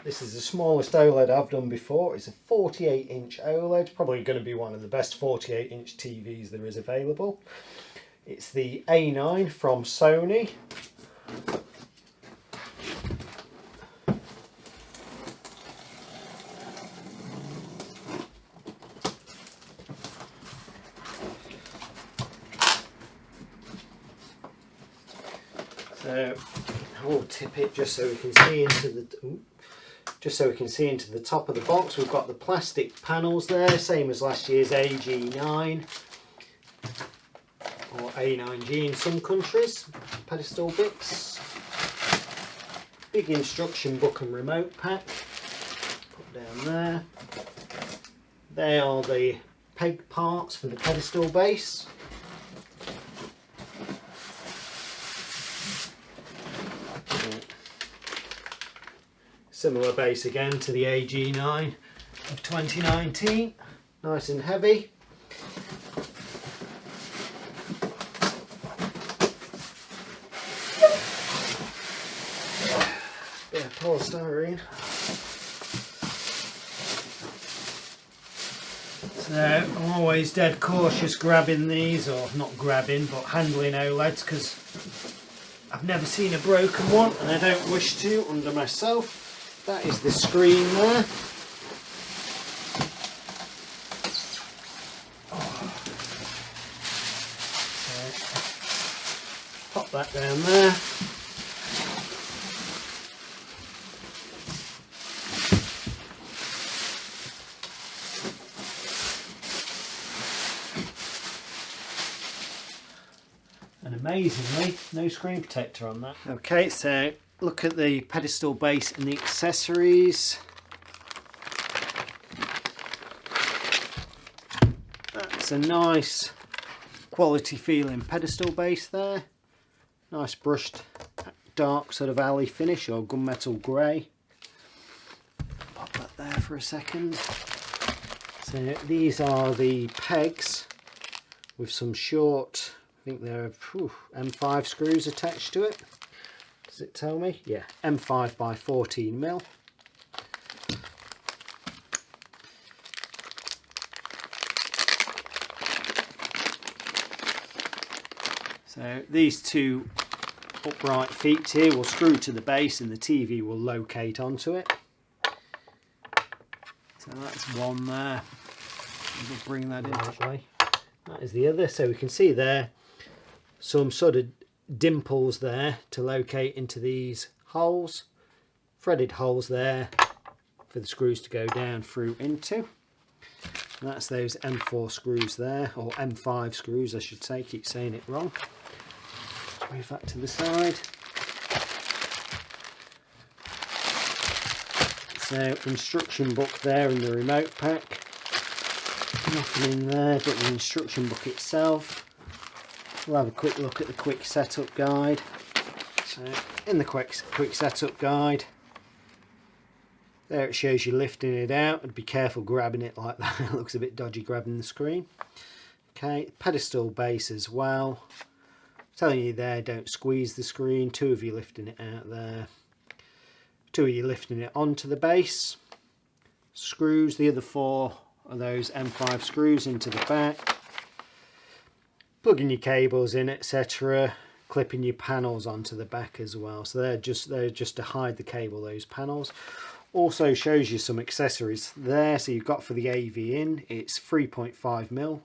This is the smallest OLED I've done before. It's a 48-inch OLED, probably going to be one of the best 48-inch TVs there is available. It's the A9 from Sony. So I will tip it just so we can see into the top of the box. We've got the plastic panels there, same as last year's AG9 or A9G in some countries. Pedestal bits, big instruction book and remote pack. Put down there. They are the peg parts for the pedestal base. Similar base again to the AG9 of 2019, nice and heavy. Bit of polystyrene. So I'm always dead cautious grabbing these, or not grabbing, but handling OLEDs, because I've never seen a broken one and I don't wish to under myself. That is the screen there. So, pop that down there. And amazingly, no screen protector on that. Okay, so look at the pedestal base and the accessories. That's a nice quality feeling pedestal base there. Nice brushed dark sort of alley finish or gunmetal grey. Pop that there for a second. So these are the pegs with some short, I think they're M5 screws attached to it. Does it tell me? Yeah, M5 by 14mm. So these two upright feet here will screw to the base and the TV will locate onto it. So that's one there. We'll bring that in that way. That is the other. So we can see there some sort of dimples there to locate into these holes, threaded holes there for the screws to go down through into. And that's those M4 screws there, or M5 screws I should say, keep saying it wrong. Let's move that to the side. So instruction book there in the remote pack, nothing in there but the instruction book itself. We'll have a quick look at the quick setup guide. So in the quick setup guide, there it shows you lifting it out, and be careful grabbing it like that. It looks a bit dodgy grabbing the screen. Okay, pedestal base as well. Telling you there, don't squeeze the screen. Two of you lifting it out there. Two of you lifting it onto the base. Screws, the other four are those M5 screws into the back. Plugging your cables in, etc. Clipping your panels onto the back as well. So they're just to hide the cable, those panels. Also shows you some accessories there. So you've got for the AV in, it's 3.5mm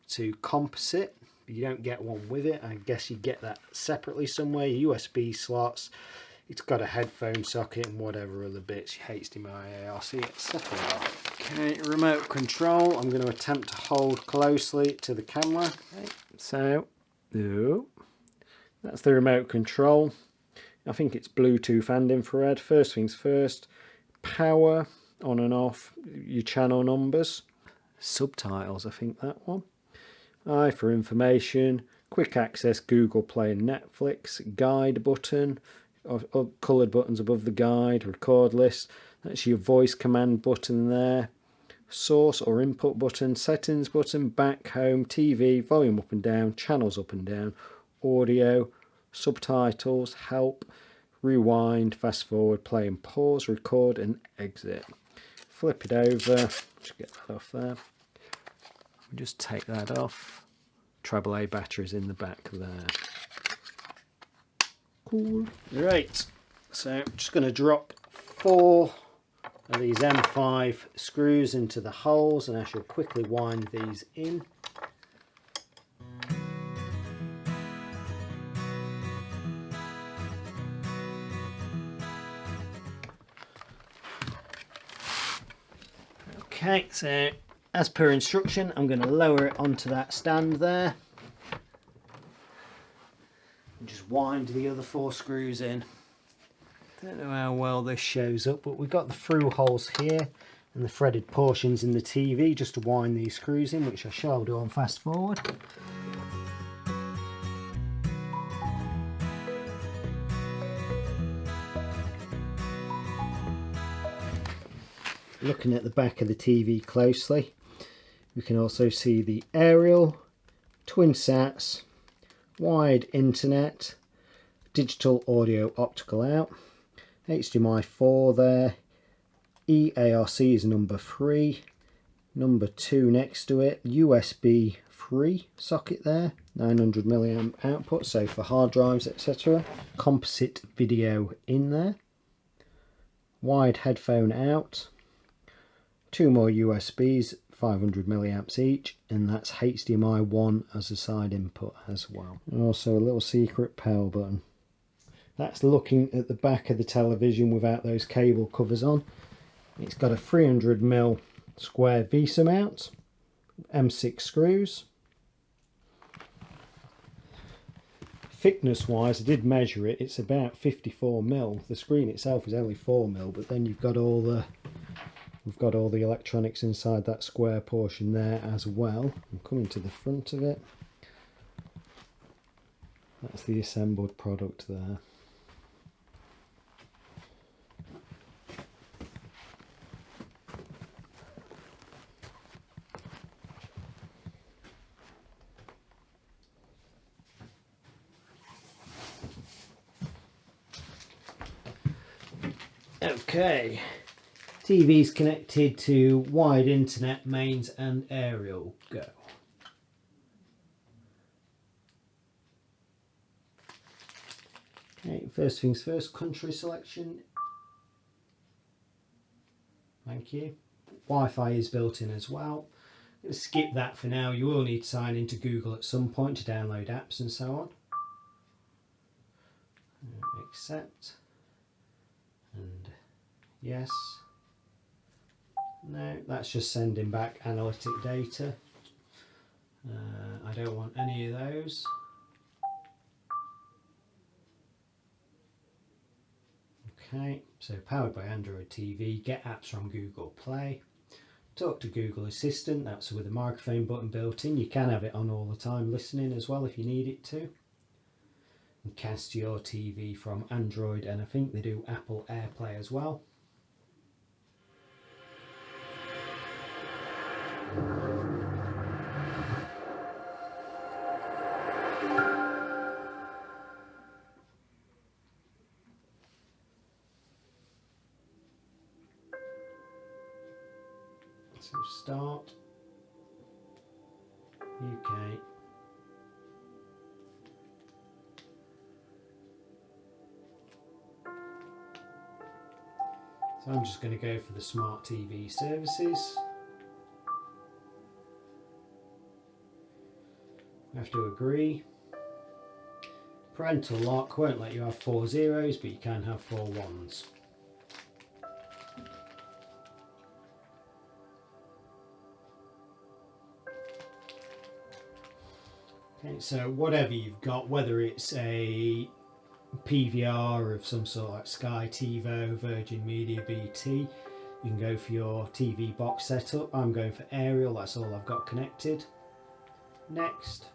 to composite. But you don't get one with it. I guess you get that separately somewhere. USB slots. It's got a headphone socket and whatever other bits, HDMI, ARC, etc. Okay, remote control. I'm going to attempt to hold closely to the camera. Okay. So, that's the remote control. I think it's Bluetooth and infrared. First things first, power on and off, your channel numbers. Subtitles, I think that one. I for information, quick access, Google Play and Netflix, guide button, coloured buttons above the guide, record list, that's your voice command button there, source or input button, settings button, back, home, TV, volume up and down, channels up and down, audio, subtitles, help, rewind, fast forward, play and pause, record and exit. Flip it over, just get that off there. Just take that off. Treble A batteries in the back there. Cool. Right, so I'm just going to drop 4 of these M5 screws into the holes, and I shall quickly wind these in. Okay, so as per instruction, I'm going to lower it onto that stand there and just wind the other 4 screws in. Don't know how well this shows up, but we've got the through holes here and the threaded portions in the TV just to wind these screws in, which I shall do on fast forward. Looking at the back of the TV closely, we can also see the aerial, twin sats, wired internet, digital audio optical out, HDMI 4 there, eARC is number 3, number 2 next to it, USB 3 socket there, 900 milliamp output, so for hard drives etc. Composite video in there, wired headphone out, 2 more USBs, 500 milliamps each, and that's HDMI 1 as a side input as well. And also a little secret power button. That's looking at the back of the television without those cable covers on. It's got a 300mm square VESA mount, M6 screws. Thickness wise, I did measure it, it's about 54mm. The screen itself is only 4mm, but then you've got all the electronics inside that square portion there as well. I'm coming to the front of it. That's the assembled product there. Okay. TV is connected to wired internet, mains and aerial. Go. Okay, first things first, country selection. Thank you. Wi-Fi is built in as well. I'm going to skip that for now. You will need to sign into Google at some point to download apps and so on. Accept. And yes. No, that's just sending back analytic data. I don't want any of those. Okay, so powered by Android TV, get apps from Google Play. Talk to Google Assistant, that's with a microphone button built in. You can have it on all the time listening as well if you need it to. And cast your TV from Android, and I think they do Apple AirPlay as well. So start, UK, so I'm just going to go for the Smart TV services. I have to agree. Parental lock won't let you have 4 zeros, but you can have 4 ones. Okay, so whatever you've got, whether it's a PVR of some sort like Sky, TiVo, Virgin Media, BT, you can go for your TV box setup. I'm going for aerial, that's all I've got connected. Next.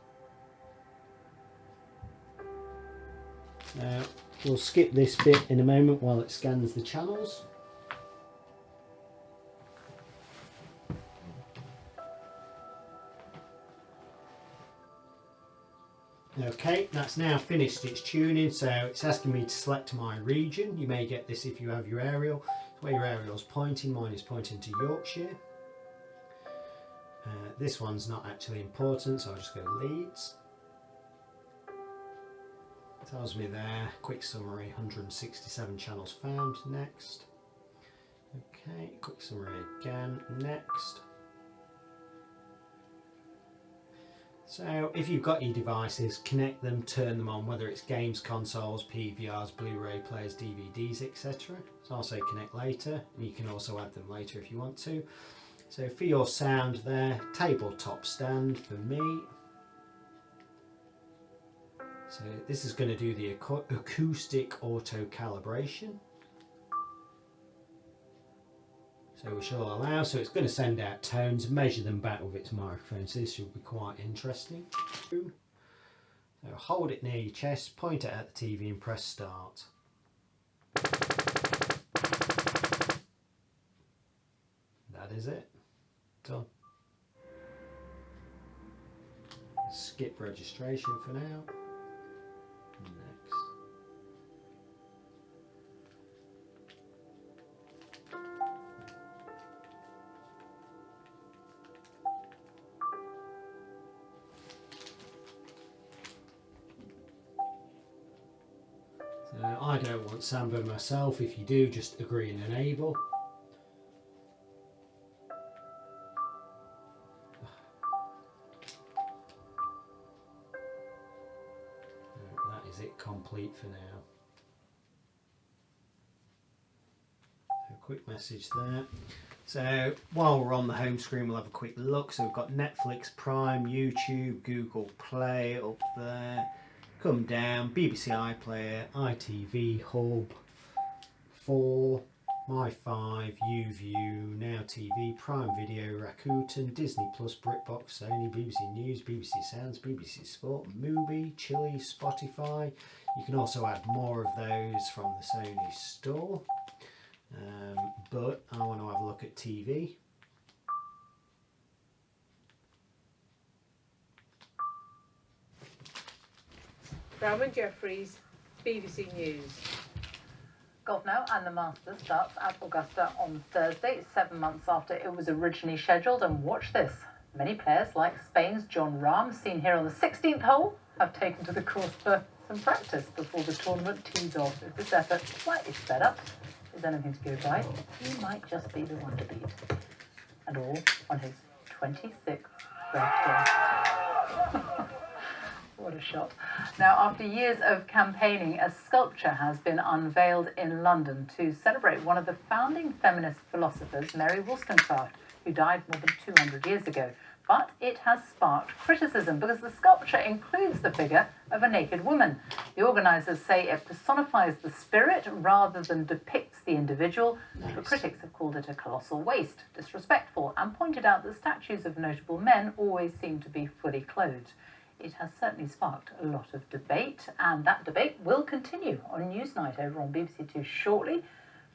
Now we'll skip this bit in a moment while it scans the channels. Okay, that's now finished its tuning, so it's asking me to select my region. You may get this if you have your aerial. Where your aerial's pointing, mine is pointing to Yorkshire. This one's not actually important, so I'll just go Leeds. Tells me there, quick summary, 167 channels found, next. Okay, quick summary again, next. So if you've got your devices, connect them, turn them on, whether it's games, consoles, PVRs, Blu-ray players, DVDs, etc. So I'll say connect later, and you can also add them later if you want to. So for your sound there, tabletop stand for me. So this is going to do the acoustic auto calibration. So we shall allow, so it's going to send out tones, measure them back with its microphone, so this should be quite interesting. So hold it near your chest, point it at the TV and press start. That is it. Done. Skip registration for now. Next. So I don't want Samba myself. If you do, just agree and enable. That is it complete for now. So quick message there. So while we're on the home screen, we'll have a quick look. So we've got Netflix, Prime, YouTube, Google Play up there. Come down, BBC iPlayer, ITV Hub, 4, My5, YouView, Now TV, Prime Video, Rakuten, Disney Plus, BritBox, Sony, BBC News, BBC Sounds, BBC Sport, Mubi, Chili, Spotify. You can also add more of those from the Sony store. But I want to have a look at TV. Rowan Jeffries, BBC News. Golf Now and the Masters starts at Augusta on Thursday, 7 months after it was originally scheduled. And watch this. Many players, like Spain's John Rahm, seen here on the 16th hole, have taken to the course for some practice before the tournament tees off. If this effort slightly sped up is anything to go by, he might just be the one to beat. And all on his 26th birthday. What a shot. Now, after years of campaigning, a sculpture has been unveiled in London to celebrate one of the founding feminist philosophers, Mary Wollstonecraft, who died more than 200 years ago. But it has sparked criticism because the sculpture includes the figure of a naked woman. The organisers say it personifies the spirit rather than depicts the individual, but critics have called it a colossal waste, disrespectful, and pointed out that statues of notable men always seem to be fully clothed. It has certainly sparked a lot of debate, and that debate will continue on Newsnight over on BBC Two shortly.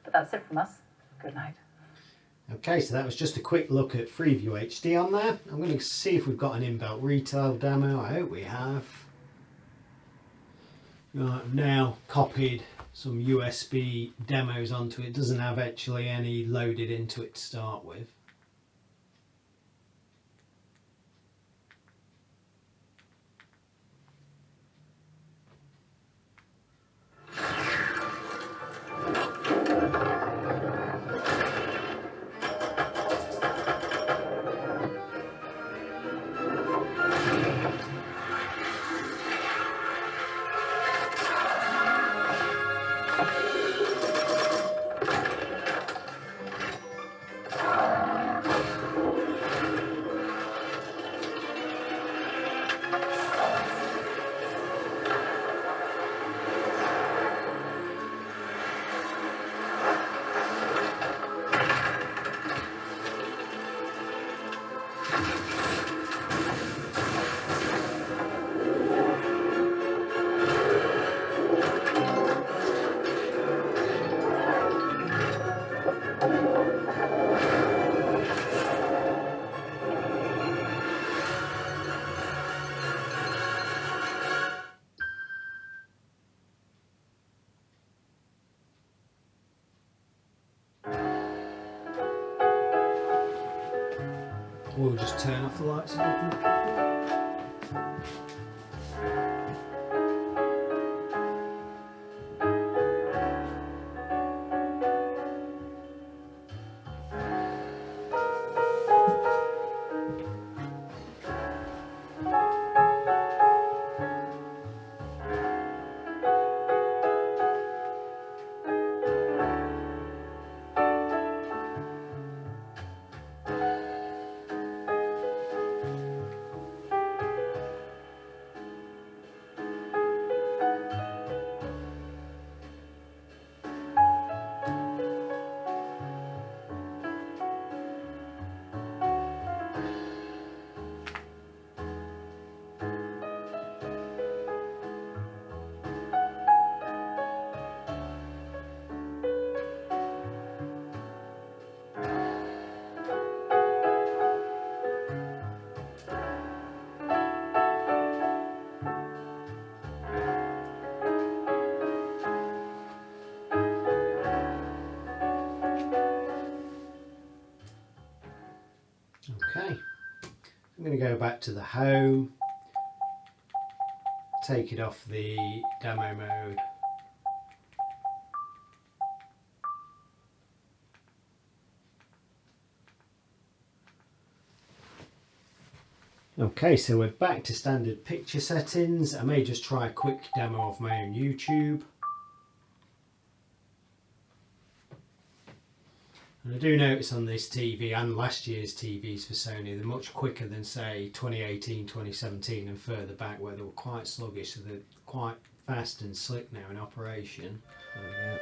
But that's it from us. Good night. Okay, so that was just a quick look at Freeview HD on there. I'm going to see if we've got an inbuilt retail demo. I hope we have. Right, I've now copied some USB demos onto it. It doesn't have actually any loaded into it to start with. We'll just turn off the lights above them. Okay, I'm going to go back to the home, take it off the demo mode. Okay, so we're back to standard picture settings. I may just try a quick demo of my own YouTube. And I do notice on this TV and last year's TVs for Sony, they're much quicker than say 2018, 2017 and further back where they were quite sluggish, so they're quite fast and slick now in operation. There we go.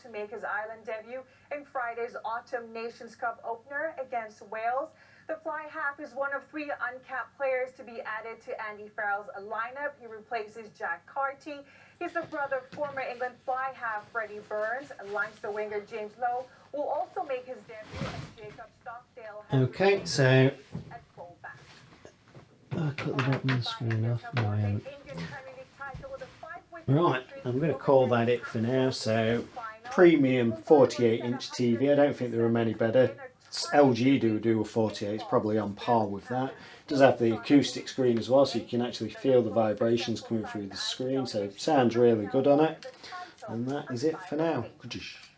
To make his island debut in Friday's Autumn Nations Cup opener against Wales. The fly half is one of 3 uncapped players to be added to Andy Farrell's lineup. He replaces Jack Carty. He's the brother of former England fly half Freddie Burns. Leinster winger James Lowe will also make his debut as Jacob Stockdale has Okay, so at fullback. I cut the bottom of the screen off. No, I haven't. Right, I'm going to call that it for now. So, premium 48-inch TV. I don't think there are many better. LG do a 48. It's probably on par with that. It does have the acoustic screen as well, so you can actually feel the vibrations coming through the screen. So, it sounds really good on it. And that is it for now. Good-ish.